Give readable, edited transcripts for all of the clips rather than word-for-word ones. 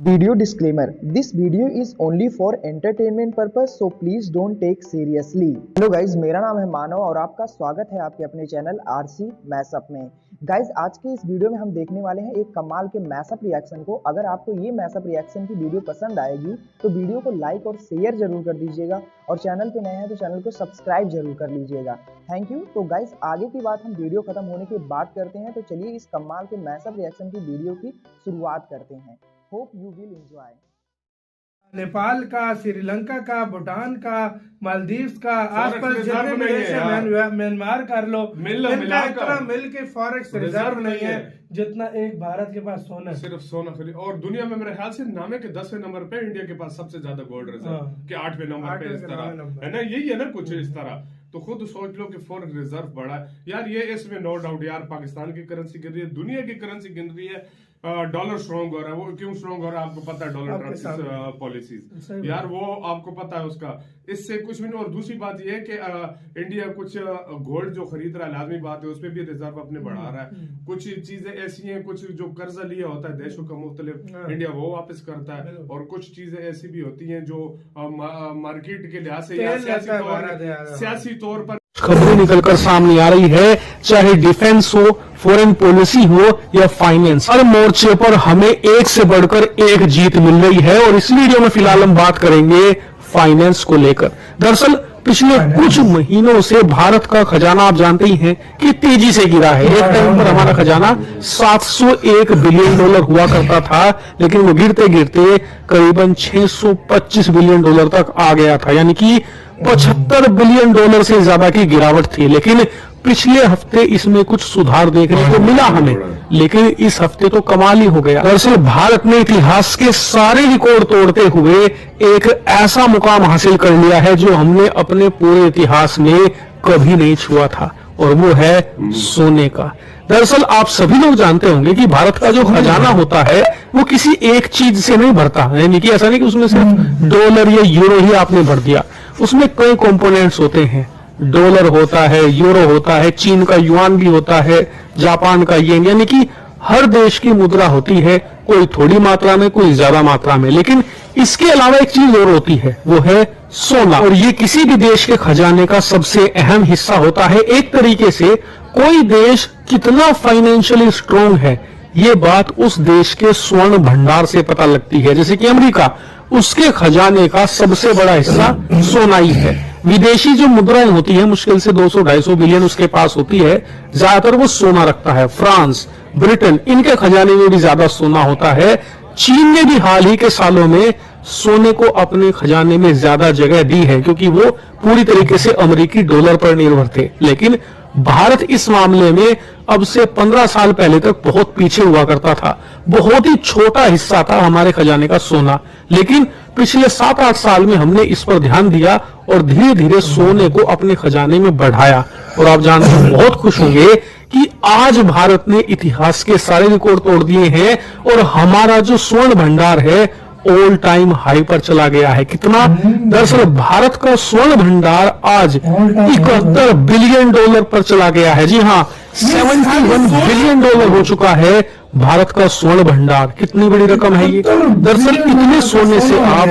Video disclaimer: This video is only for entertainment purpose, so please don't take seriously. Hello guys, मेरा नाम है मानव और आपका स्वागत है आपके अपने चैनल आरसी मैशअप में। गाइज, आज के इस वीडियो में हम देखने वाले हैं एक कमाल के मैशअप रिएक्शन को। अगर आपको ये मैशअप रिएक्शन की वीडियो पसंद आएगी तो वीडियो को लाइक और शेयर जरूर कर दीजिएगा और चैनल पे नए हैं तो चैनल को सब्सक्राइब जरूर कर लीजिएगा। Thank you. तो गाइज, आगे की बात हम वीडियो खत्म होने के बाद करते हैं, तो चलिए इस कमाल के मैशअप रिएक्शन की वीडियो की शुरुआत करते हैं। Hope you will enjoy. Nepal का, श्रीलंका का, भूटान का, मालदीव्स का, आसपास जितने भी देश है, म्यांमार कर लो, इनका इतना मिल के फॉरेक्स रिजर्व नहीं है जितना एक भारत के पास सोना। सिर्फ सोना खरीद, और दुनिया में मेरे ख्याल से नामे के 10वें नंबर पे इंडिया के पास सबसे ज्यादा गोल्ड रिजर्व के 8वें नंबर पे, इस तरह है ना, यही है ना कुछ इस तरह। तो खुद सोच लो कि फॉरेक्स रिजर्व बढ़ा है यार। ये इसमें नो डाउट यार, पाकिस्तान की करेंसी गिर रही है, दुनिया की करेंसी गिर रही है, डॉलर स्ट्रॉन्ग हो रहा है। वो क्यों स्ट्रॉन्ग हो रहा है आपको पता है, डॉलर ट्रम्प पॉलिसीज यार, वो आपको पता है उसका। इससे कुछ भी नहीं। और दूसरी बात ये है कि इंडिया कुछ गोल्ड जो खरीद रहा है, लाजमी बात है, उसपे भी रिजर्व अपने बढ़ा रहा है। कुछ चीजें ऐसी हैं, कुछ जो कर्जा लिया होता है देशों का मुख्तलिफ, इंडिया वो वापस करता है, और कुछ चीजें ऐसी भी होती हैं जो मार्केट के लिहाज से या सियासी तौर पर खबरें निकलकर सामने आ रही है। चाहे डिफेंस हो, फॉरेन पॉलिसी हो या फाइनेंस, हर मोर्चे पर हमें एक से बढ़कर एक जीत मिल रही है। और इस वीडियो में फिलहाल हम बात करेंगे फाइनेंस को लेकर। दरअसल पिछले कुछ महीनों से भारत का खजाना आप जानते ही हैं कि तेजी से गिरा है। एक टाइम पर हमारा खजाना 701 बिलियन डॉलर हुआ करता था, लेकिन वो गिरते गिरते करीबन 625 बिलियन डॉलर तक आ गया था, यानी कि 75 बिलियन डॉलर से ज्यादा की गिरावट थी। लेकिन पिछले हफ्ते इसमें कुछ सुधार देखने को मिला हमें, लेकिन इस हफ्ते तो कमाल ही हो गया। दरअसल भारत ने इतिहास के सारे रिकॉर्ड तोड़ते हुए एक ऐसा मुकाम हासिल कर लिया है जो हमने अपने पूरे इतिहास में कभी नहीं छुआ था, और वो है सोने का। दरअसल आप सभी लोग जानते होंगे कि भारत का जो खजाना होता है वो किसी एक चीज से नहीं भरता, यानी कि ऐसा नहीं कि उसमें सिर्फ डॉलर या यूरो ही आपने भर दिया। उसमें कई कंपोनेंट्स होते हैं, डॉलर होता है, यूरो होता है, चीन का युआन भी होता है, जापान का येन, यानी कि हर देश की मुद्रा होती है, कोई थोड़ी मात्रा में, कोई ज्यादा मात्रा में। लेकिन इसके अलावा एक चीज और होती है, वो है सोना। और ये किसी भी देश के खजाने का सबसे अहम हिस्सा होता है। एक तरीके से कोई देश कितना फाइनेंशियली स्ट्रांग है, ये बात उस देश के स्वर्ण भंडार से पता लगती है। जैसे कि अमेरिका, उसके खजाने का सबसे बड़ा हिस्सा सोना ही है। विदेशी जो मुद्राएं होती है, मुश्किल से 200-250 बिलियन उसके पास होती है, ज्यादातर वो सोना रखता है। फ्रांस, ब्रिटेन, इनके खजाने में भी ज्यादा सोना होता है। चीन ने भी हाल ही के सालों में सोने को अपने खजाने में ज्यादा जगह दी है, क्योंकि वो पूरी तरीके से अमेरिकी डॉलर पर निर्भर थे। लेकिन भारत इस मामले में अब से 15 साल पहले तक बहुत पीछे हुआ करता था। बहुत ही छोटा हिस्सा था हमारे खजाने का सोना, लेकिन पिछले 7-8 साल में हमने इस पर ध्यान दिया और धीरे धीरे सोने को अपने खजाने में बढ़ाया। और आप जानकर बहुत खुश होंगे कि आज भारत ने इतिहास के सारे रिकॉर्ड तोड़ दिए हैं और हमारा जो स्वर्ण भंडार है ऑल टाइम हाई पर चला गया है। कितना? दरअसल भारत का स्वर्ण भंडार आज 71 बिलियन डॉलर पर चला गया है। जी हाँ, 71 बिलियन डॉलर हो चुका है भारत का स्वर्ण भंडार। कितनी बड़ी रकम है ये। दरअसल इतने सोने से आप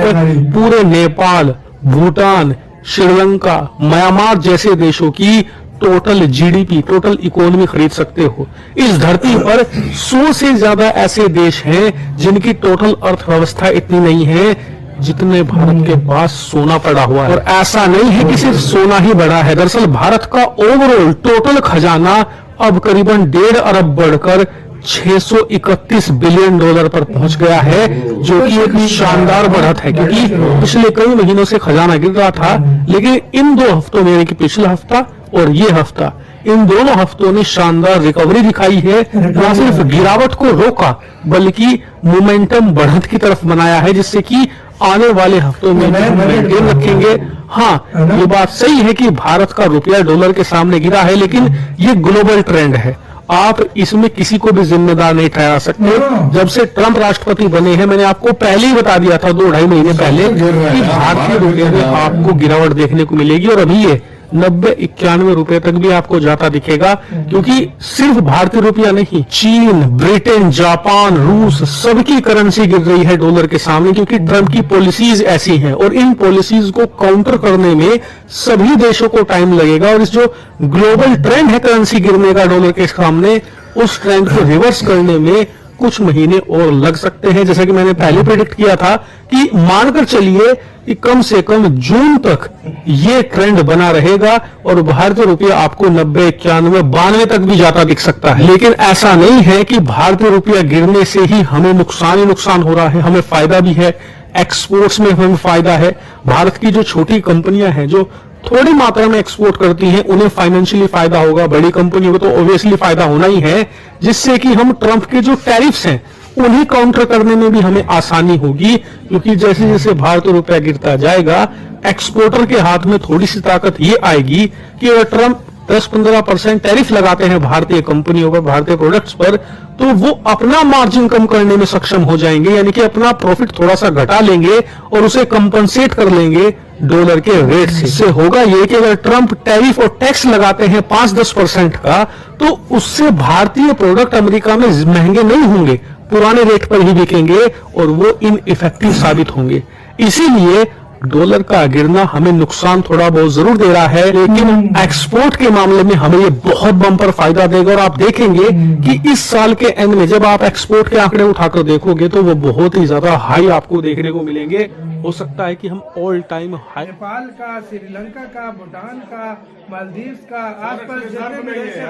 पूरे नेपाल, भूटान, श्रीलंका, म्यांमार जैसे देशों की टोटल जीडीपी, टोटल इकोनॉमी खरीद सकते हो। इस धरती पर 100 से ज्यादा ऐसे देश हैं जिनकी टोटल अर्थव्यवस्था इतनी नहीं है जितने भारत के पास सोना पड़ा हुआ है। और ऐसा नहीं है कि सिर्फ सोना ही बड़ा है। दरअसल भारत का ओवरऑल टोटल खजाना अब करीबन 1.5 अरब बढ़कर 631 बिलियन डॉलर पर पहुंच गया है, जो कि एक शानदार बढ़त है, क्योंकि पिछले कई महीनों से खजाना गिर रहा था। लेकिन इन 2 हफ्तों में, यानी कि पिछला हफ्ता और ये हफ्ता, इन दोनों हफ्तों ने शानदार रिकवरी दिखाई है। न सिर्फ गिरावट को रोका बल्कि मोमेंटम बढ़त की तरफ बनाया है, जिससे कि आने वाले हफ्तों में मेंटेन रखेंगे। हाँ, ये बात सही है कि भारत का रुपया डॉलर के सामने गिरा है, लेकिन ये ग्लोबल ट्रेंड है। आप इसमें किसी को भी जिम्मेदार नहीं ठहरा सकते। जब से ट्रंप राष्ट्रपति बने हैं, मैंने आपको पहले ही बता दिया था 2-2.5 महीने पहले कि भारतीय रुपये में आपको गिरावट देखने को मिलेगी। और अभी ये 90-91 रुपए तक भी आपको जाता दिखेगा, क्योंकि सिर्फ भारतीय रुपया नहीं, चीन, ब्रिटेन, जापान, रूस सबकी करेंसी गिर रही है डॉलर के सामने, क्योंकि ट्रंप की पॉलिसीज ऐसी हैं और इन पॉलिसीज को काउंटर करने में सभी देशों को टाइम लगेगा। और इस जो ग्लोबल ट्रेंड है करेंसी गिरने का डॉलर के सामने, उस ट्रेंड को रिवर्स करने में कुछ महीने और लग सकते हैं। जैसा कि मैंने पहले प्रेडिक्ट किया था कि मानकर चलिए कि कम से कम जून तक ये ट्रेंड बना रहेगा और भारतीय रुपया आपको 90, 91, 92 तक भी जाता दिख सकता है। लेकिन ऐसा नहीं है कि भारतीय रुपया गिरने से ही हमें नुकसान ही नुकसान हो रहा है, हमें फायदा भी है, एक्सपोर्ट्स में हमें फायदा है। भारत की जो छोटी कंपनियां हैं जो थोड़ी मात्रा में एक्सपोर्ट करती हैं, उन्हें फाइनेंशियली फायदा होगा, बड़ी कंपनियों को तो ऑब्वियसली फायदा होना ही है, जिससे कि हम ट्रंप के जो टैरिफ्स हैं उन्हें काउंटर करने में भी हमें आसानी होगी। क्योंकि जैसे जैसे भारतीय रुपया गिरता जाएगा, एक्सपोर्टर के हाथ में थोड़ी सी ताकत ये आएगी कि अगर ट्रंप 10-15% टैरिफ लगाते हैं भारतीय कंपनियों पर, भारतीय प्रोडक्ट्स पर, तो वो अपना मार्जिन कम करने में सक्षम हो जाएंगे, यानी कि अपना प्रॉफिट थोड़ा सा घटा लेंगे और उसे कंपनसेट कर लेंगे डॉलर के रेट से। इससे होगा ये कि अगर ट्रंप टैरिफ और टैक्स लगाते हैं 5-10% का, तो उससे भारतीय प्रोडक्ट अमेरिका में महंगे नहीं होंगे, पुराने रेट पर ही बिकेंगे और वो इनइफेक्टिव साबित होंगे। इसीलिए डॉलर का गिरना हमें नुकसान थोड़ा बहुत जरूर दे रहा है, लेकिन एक्सपोर्ट के मामले में हमें ये बहुत बम्पर फायदा देगा। और आप देखेंगे कि इस साल के एंड में जब आप एक्सपोर्ट के आंकड़े उठाकर देखोगे तो वो बहुत ही ज्यादा हाई आपको देखने को मिलेंगे। हो सकता है कि हम ऑल टाइम हाई नेपाल का, श्रीलंका का, भूटान का, मालदीव का, आसपास जितने भी देश हैं,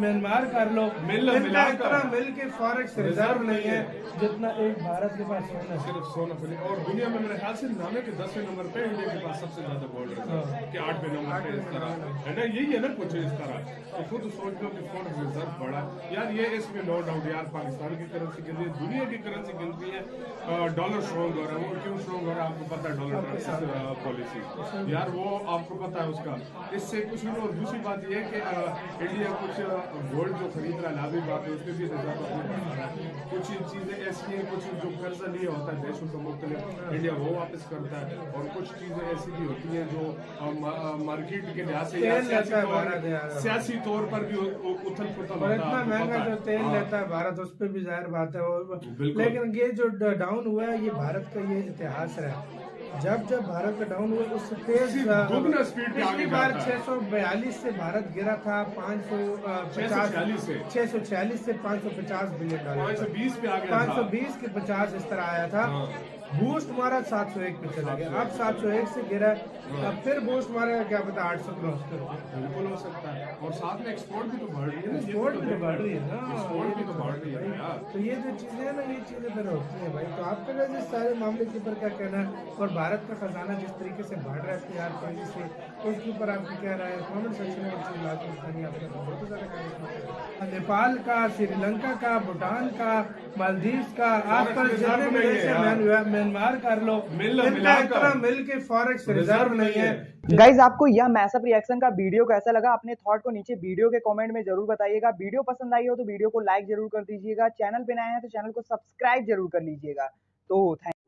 म्यांमार कर लो, इनका इतना मिल के फॉरेक्स रिजर्व नहीं है जितना एक भारत के पास सोना है। सिर्फ सोना और दुनिया में मेरे ख्याल से नामे के 10वें नंबर पे इंडिया के पास सबसे ज्यादा गोल्ड रिजर्व कि 8वें नंबर पे इस तरह है ना, यही है ना कुछ इस तरह। तो खुद सोच लो कि फॉरेक्स रिजर्व बढ़ा यार, ये इसमें नो डाउट यार पाकिस्तान की करेंसी गिर रही है, दुनिया की करेंसी गिर रही है, डॉलर स्ट्रॉन्ग हो रहा है। वो क्यों स्ट्रॉन्ग हो रहा है आपको पता है, डॉलर पॉलिसी यार वो आपको पता है उसका, इससे कुछ नहीं। और दूसरी बात ये है कि इंडिया कुछ गोल्ड जो खरीद रहा है, लाभी बात है, उसके भी रिजर्व अपने बढ़ा रहा है। कुछ चीजें ऐसी हैं, कुछ जो कर्जा लिया होता है देशों का मुख्तलिफ, इंडिया वो वापस करता है, और कुछ चीजें ऐसी भी होती हैं जो मार्केट के लिहाज से सियासी तौर पर भी उथल पुथल होता है। इतना महंगा जो तेल लेता है भारत, उस पर भी जाहिर बात है। लेकिन ये जो डाउन हुआ है, ये भारत का ये इतिहास रहा, जब जब भारत का डाउन हुआ उससे तेज पिछली बार 642 से भारत गिरा था 646 से 550 बिलियन डॉलर, 520 के 50 इस तरह आया था। बूस्ट मारा 701 पे चला गया, अब 701 से गिरा, अब फिर बूस्ट मारेगा क्या पता 800 क्रॉस कर, बिल्कुल हो सकता है। और साथ में एक्सपोर्ट भी तो बढ़ रही है ना, एक्सपोर्ट भी तो बढ़ रही है ना, एक्सपोर्ट भी तो बढ़ रही है यार। तो ये जो चीजें है ना, ये चीजें फिर होती है भाई। तो आपका वैसे सारे मामले के ऊपर क्या कहना है, और भारत का खजाना जिस तरीके से बढ़ रहा है तैयार तेजी से, उसके ऊपर आपकी क्या राय है? कमेंट सेक्शन में चीज लाजमी बताइए। आपने बहुत सारे नेपाल का, श्रीलंका का, भूटान का, मालदीव का, आसपास जितने भी देश हैं, म्यांमार कर लो, इनका इतना मिल के फॉरेक्स रिजर्व नहीं है। गाइज आपको यह मैसअप रिएक्शन का वीडियो कैसा लगा, अपने थॉट को नीचे वीडियो के कमेंट में जरूर बताइएगा। वीडियो पसंद आई हो तो वीडियो को लाइक जरूर कर दीजिएगा, चैनल पे नए हैं तो चैनल को सब्सक्राइब जरूर कर लीजिएगा। तो थैंक